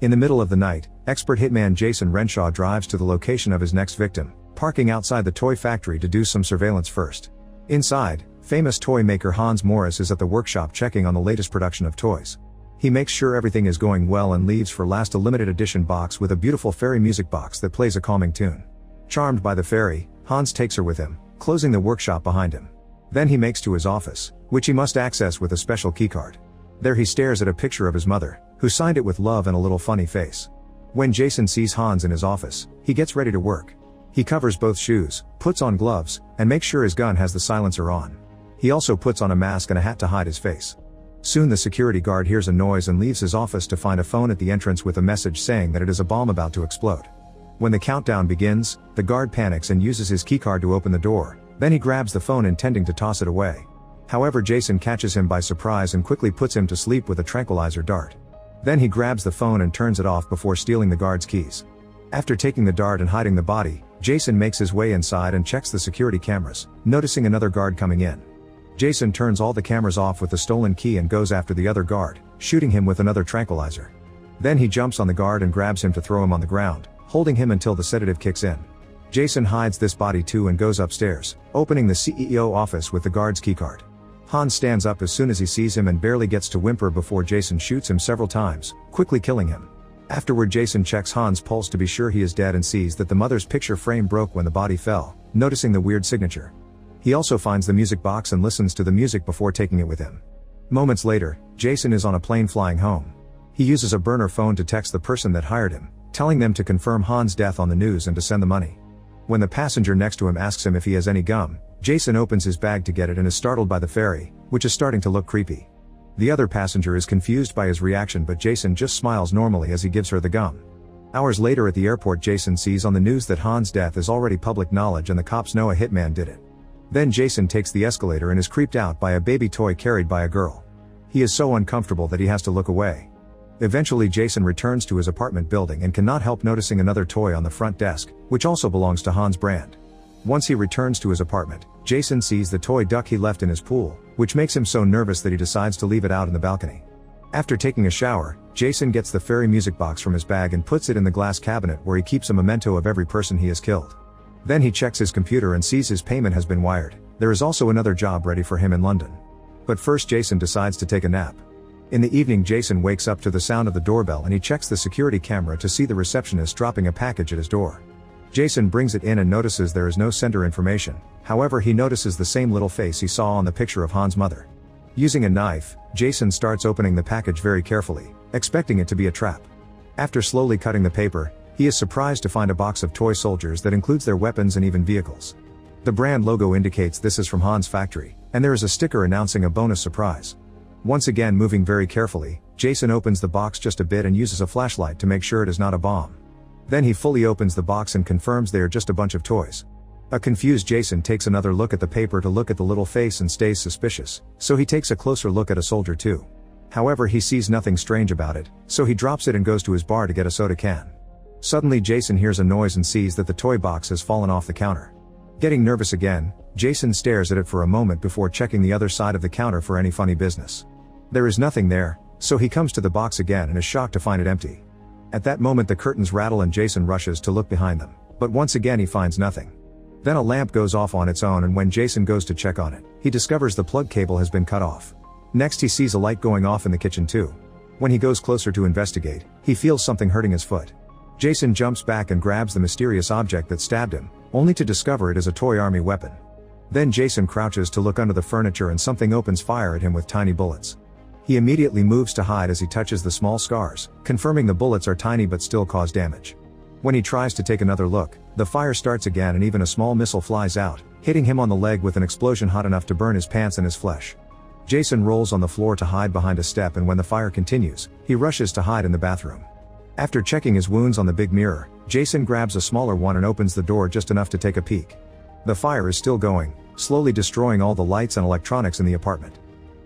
In the middle of the night, expert hitman Jason Renshaw drives to the location of his next victim, parking outside the toy factory to do some surveillance first. Inside, famous toy maker Hans Morris is at the workshop checking on the latest production of toys. He makes sure everything is going well and leaves for last a limited edition box with a beautiful fairy music box that plays a calming tune. Charmed by the fairy, Hans takes her with him, closing the workshop behind him. Then he makes to his office, which he must access with a special keycard. There he stares at a picture of his mother, who signed it with love and a little funny face. When Jason sees Hans in his office, he gets ready to work. He covers both shoes, puts on gloves, and makes sure his gun has the silencer on. He also puts on a mask and a hat to hide his face. Soon the security guard hears a noise and leaves his office to find a phone at the entrance with a message saying that it is a bomb about to explode. When the countdown begins, the guard panics and uses his keycard to open the door, then he grabs the phone intending to toss it away. However, Jason catches him by surprise and quickly puts him to sleep with a tranquilizer dart. Then he grabs the phone and turns it off before stealing the guard's keys. After taking the dart and hiding the body, Jason makes his way inside and checks the security cameras, noticing another guard coming in. Jason turns all the cameras off with the stolen key and goes after the other guard, shooting him with another tranquilizer. Then he jumps on the guard and grabs him to throw him on the ground, holding him until the sedative kicks in. Jason hides this body too and goes upstairs, opening the CEO office with the guard's keycard. Hans stands up as soon as he sees him and barely gets to whimper before Jason shoots him several times, quickly killing him. Afterward, Jason checks Hans' pulse to be sure he is dead and sees that the mother's picture frame broke when the body fell, noticing the weird signature. He also finds the music box and listens to the music before taking it with him. Moments later, Jason is on a plane flying home. He uses a burner phone to text the person that hired him, telling them to confirm Hans' death on the news and to send the money. When the passenger next to him asks him if he has any gum, Jason opens his bag to get it and is startled by the fairy, which is starting to look creepy. The other passenger is confused by his reaction, but Jason just smiles normally as he gives her the gum. Hours later at the airport, Jason sees on the news that Hans' death is already public knowledge and the cops know a hitman did it. Then Jason takes the escalator and is creeped out by a baby toy carried by a girl. He is so uncomfortable that he has to look away. Eventually Jason returns to his apartment building and cannot help noticing another toy on the front desk, which also belongs to Hans' brand. Once he returns to his apartment, Jason sees the toy duck he left in his pool, which makes him so nervous that he decides to leave it out in the balcony. After taking a shower, Jason gets the fairy music box from his bag and puts it in the glass cabinet where he keeps a memento of every person he has killed. Then he checks his computer and sees his payment has been wired. There is also another job ready for him in London. But first Jason decides to take a nap. In the evening, Jason wakes up to the sound of the doorbell and he checks the security camera to see the receptionist dropping a package at his door. Jason brings it in and notices there is no sender information. However, he notices the same little face he saw on the picture of Hans' mother. Using a knife, Jason starts opening the package very carefully, expecting it to be a trap. After slowly cutting the paper, he is surprised to find a box of toy soldiers that includes their weapons and even vehicles. The brand logo indicates this is from Hans' factory, and there is a sticker announcing a bonus surprise. Once again, moving very carefully, Jason opens the box just a bit and uses a flashlight to make sure it is not a bomb. Then he fully opens the box and confirms they are just a bunch of toys. A confused Jason takes another look at the paper to look at the little face and stays suspicious, so he takes a closer look at a soldier too. However, he sees nothing strange about it, so he drops it and goes to his bar to get a soda can. Suddenly Jason hears a noise and sees that the toy box has fallen off the counter. Getting nervous again, Jason stares at it for a moment before checking the other side of the counter for any funny business. There is nothing there, so he comes to the box again and is shocked to find it empty. At that moment the curtains rattle and Jason rushes to look behind them, but once again he finds nothing. Then a lamp goes off on its own, and when Jason goes to check on it, he discovers the plug cable has been cut off. Next he sees a light going off in the kitchen too. When he goes closer to investigate, he feels something hurting his foot. Jason jumps back and grabs the mysterious object that stabbed him, only to discover it is a toy army weapon. Then Jason crouches to look under the furniture and something opens fire at him with tiny bullets. He immediately moves to hide as he touches the small scars, confirming the bullets are tiny but still cause damage. When he tries to take another look, the fire starts again and even a small missile flies out, hitting him on the leg with an explosion hot enough to burn his pants and his flesh. Jason rolls on the floor to hide behind a step, and when the fire continues, he rushes to hide in the bathroom. After checking his wounds on the big mirror, Jason grabs a smaller one and opens the door just enough to take a peek. The fire is still going, slowly destroying all the lights and electronics in the apartment.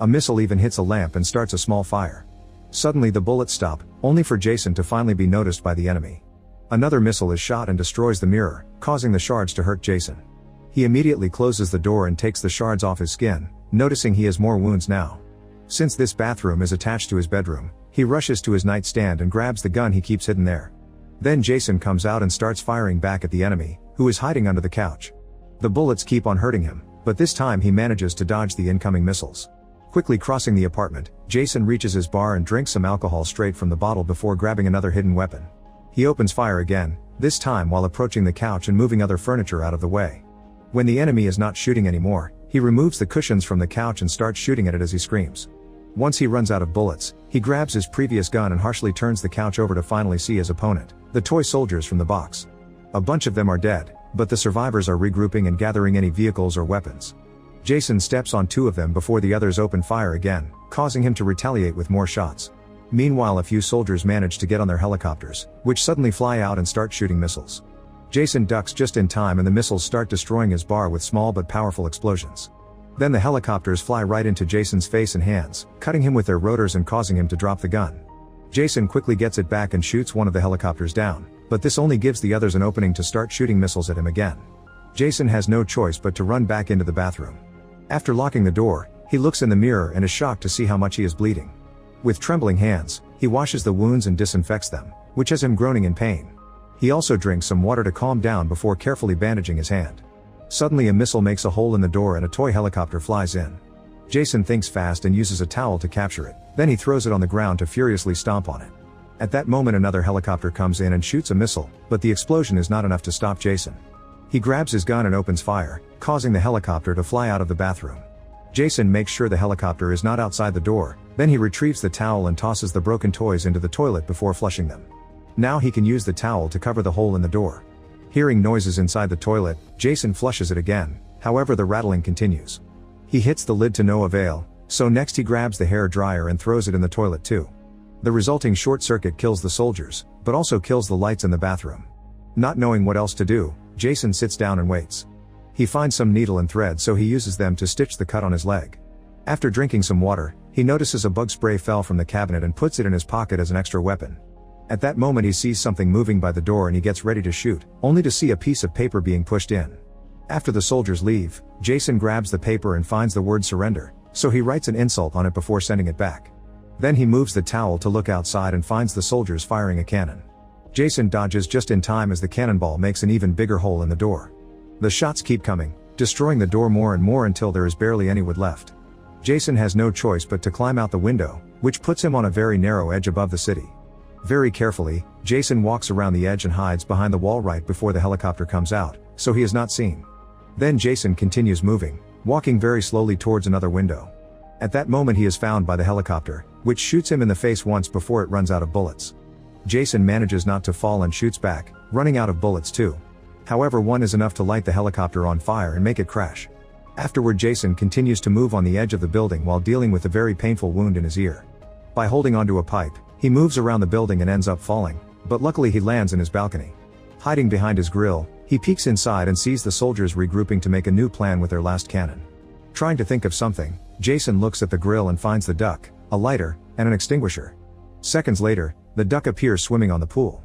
A missile even hits a lamp and starts a small fire. Suddenly the bullets stop, only for Jason to finally be noticed by the enemy. Another missile is shot and destroys the mirror, causing the shards to hurt Jason. He immediately closes the door and takes the shards off his skin, noticing he has more wounds now. Since this bathroom is attached to his bedroom, He rushes to his nightstand and grabs the gun he keeps hidden there. Then Jason comes out and starts firing back at the enemy, who is hiding under the couch. The bullets keep on hurting him, but this time he manages to dodge the incoming missiles. Quickly crossing the apartment, Jason reaches his bar and drinks some alcohol straight from the bottle before grabbing another hidden weapon. He opens fire again, this time while approaching the couch and moving other furniture out of the way. When the enemy is not shooting anymore, he removes the cushions from the couch and starts shooting at it as he screams. Once he runs out of bullets, he grabs his previous gun and harshly turns the couch over to finally see his opponent, the toy soldiers from the box. A bunch of them are dead, but the survivors are regrouping and gathering any vehicles or weapons. Jason steps on 2 of them before the others open fire again, causing him to retaliate with more shots. Meanwhile, a few soldiers manage to get on their helicopters, which suddenly fly out and start shooting missiles. Jason ducks just in time and the missiles start destroying his bar with small but powerful explosions. Then the helicopters fly right into Jason's face and hands, cutting him with their rotors and causing him to drop the gun. Jason quickly gets it back and shoots one of the helicopters down, but this only gives the others an opening to start shooting missiles at him again. Jason has no choice but to run back into the bathroom. After locking the door, he looks in the mirror and is shocked to see how much he is bleeding. With trembling hands, he washes the wounds and disinfects them, which has him groaning in pain. He also drinks some water to calm down before carefully bandaging his hand. Suddenly a missile makes a hole in the door and a toy helicopter flies in. Jason thinks fast and uses a towel to capture it, then he throws it on the ground to furiously stomp on it. At that moment another helicopter comes in and shoots a missile, but the explosion is not enough to stop Jason. He grabs his gun and opens fire, causing the helicopter to fly out of the bathroom. Jason makes sure the helicopter is not outside the door, then he retrieves the towel and tosses the broken toys into the toilet before flushing them. Now he can use the towel to cover the hole in the door. Hearing noises inside the toilet, Jason flushes it again, however the rattling continues. He hits the lid to no avail, so next he grabs the hair dryer and throws it in the toilet too. The resulting short circuit kills the soldiers, but also kills the lights in the bathroom. Not knowing what else to do, Jason sits down and waits. He finds some needle and thread so he uses them to stitch the cut on his leg. After drinking some water, he notices a bug spray fell from the cabinet and puts it in his pocket as an extra weapon. At that moment he sees something moving by the door and he gets ready to shoot, only to see a piece of paper being pushed in. After the soldiers leave, Jason grabs the paper and finds the word surrender, so he writes an insult on it before sending it back. Then he moves the towel to look outside and finds the soldiers firing a cannon. Jason dodges just in time as the cannonball makes an even bigger hole in the door. The shots keep coming, destroying the door more and more until there is barely any wood left. Jason has no choice but to climb out the window, which puts him on a very narrow edge above the city. Very carefully, Jason walks around the edge and hides behind the wall right before the helicopter comes out, so he is not seen. Then Jason continues moving, walking very slowly towards another window. At that moment he is found by the helicopter, which shoots him in the face once before it runs out of bullets. Jason manages not to fall and shoots back, running out of bullets too. However, one is enough to light the helicopter on fire and make it crash. Afterward Jason continues to move on the edge of the building while dealing with a very painful wound in his ear. By holding onto a pipe, he moves around the building and ends up falling, but luckily he lands in his balcony. Hiding behind his grill, he peeks inside and sees the soldiers regrouping to make a new plan with their last cannon. Trying to think of something, Jason looks at the grill and finds the duck, a lighter, and an extinguisher. Seconds later, the duck appears swimming on the pool.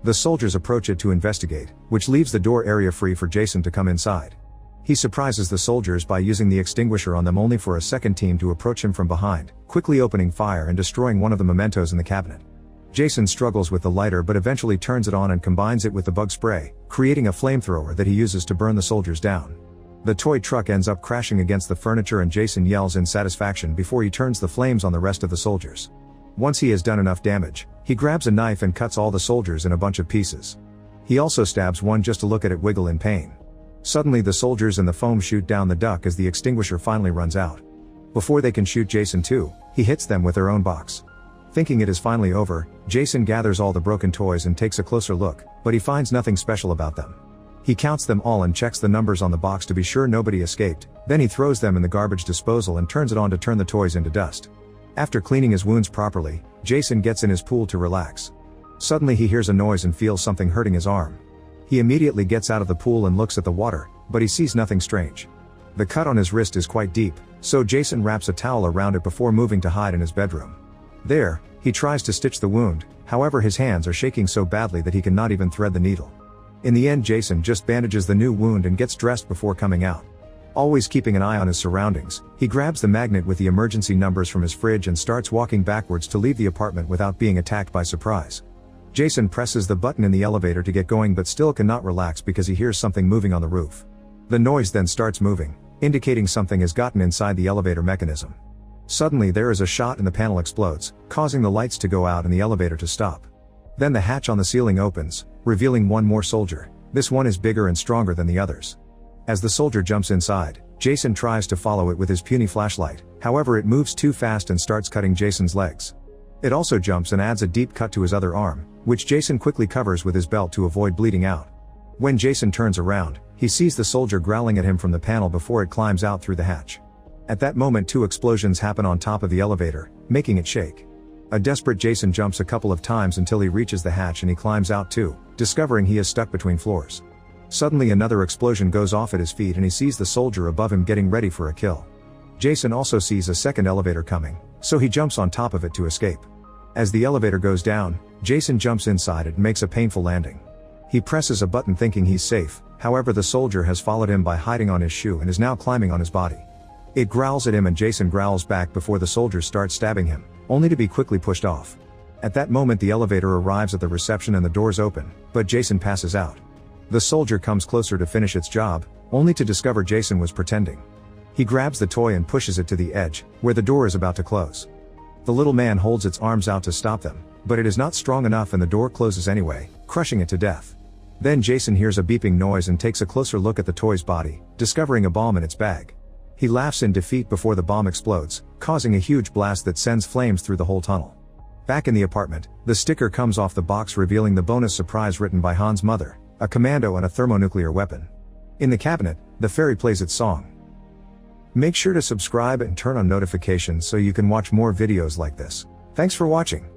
The soldiers approach it to investigate, which leaves the door area free for Jason to come inside. He surprises the soldiers by using the extinguisher on them only for a second team to approach him from behind, quickly opening fire and destroying one of the mementos in the cabinet. Jason struggles with the lighter but eventually turns it on and combines it with the bug spray, creating a flamethrower that he uses to burn the soldiers down. The toy truck ends up crashing against the furniture and Jason yells in satisfaction before he turns the flames on the rest of the soldiers. Once he has done enough damage, he grabs a knife and cuts all the soldiers in a bunch of pieces. He also stabs one just to look at it wiggle in pain. Suddenly the soldiers and the foam shoot down the duck as the extinguisher finally runs out. Before they can shoot Jason too, he hits them with their own box. Thinking it is finally over, Jason gathers all the broken toys and takes a closer look, but he finds nothing special about them. He counts them all and checks the numbers on the box to be sure nobody escaped, then he throws them in the garbage disposal and turns it on to turn the toys into dust. After cleaning his wounds properly, Jason gets in his pool to relax. Suddenly he hears a noise and feels something hurting his arm. He immediately gets out of the pool and looks at the water, but he sees nothing strange. The cut on his wrist is quite deep, so Jason wraps a towel around it before moving to hide in his bedroom. There, he tries to stitch the wound, however his hands are shaking so badly that he cannot even thread the needle. In the end Jason just bandages the new wound and gets dressed before coming out. Always keeping an eye on his surroundings, he grabs the magnet with the emergency numbers from his fridge and starts walking backwards to leave the apartment without being attacked by surprise. Jason presses the button in the elevator to get going but still cannot relax because he hears something moving on the roof. The noise then starts moving, indicating something has gotten inside the elevator mechanism. Suddenly there is a shot and the panel explodes, causing the lights to go out and the elevator to stop. Then the hatch on the ceiling opens, revealing one more soldier. This one is bigger and stronger than the others. As the soldier jumps inside, Jason tries to follow it with his puny flashlight, however it moves too fast and starts cutting Jason's legs. It also jumps and adds a deep cut to his other arm, which Jason quickly covers with his belt to avoid bleeding out. When Jason turns around, he sees the soldier growling at him from the panel before it climbs out through the hatch. At that moment 2 explosions happen on top of the elevator, making it shake. A desperate Jason jumps a couple of times until he reaches the hatch and he climbs out too, discovering he is stuck between floors. Suddenly another explosion goes off at his feet and he sees the soldier above him getting ready for a kill. Jason also sees a second elevator coming, so he jumps on top of it to escape. As the elevator goes down, Jason jumps inside it and makes a painful landing. He presses a button thinking he's safe, however the soldier has followed him by hiding on his shoe and is now climbing on his body. It growls at him and Jason growls back before the soldier starts stabbing him, only to be quickly pushed off. At that moment the elevator arrives at the reception and the doors open, but Jason passes out. The soldier comes closer to finish its job, only to discover Jason was pretending. He grabs the toy and pushes it to the edge, where the door is about to close. The little man holds its arms out to stop them, but it is not strong enough and the door closes anyway, crushing it to death. Then Jason hears a beeping noise and takes a closer look at the toy's body, discovering a bomb in its bag. He laughs in defeat before the bomb explodes, causing a huge blast that sends flames through the whole tunnel. Back in the apartment, the sticker comes off the box revealing the bonus surprise written by Hans' mother, a commando and a thermonuclear weapon. In the cabinet, the fairy plays its song. Make sure to subscribe and turn on notifications so you can watch more videos like this. Thanks for watching.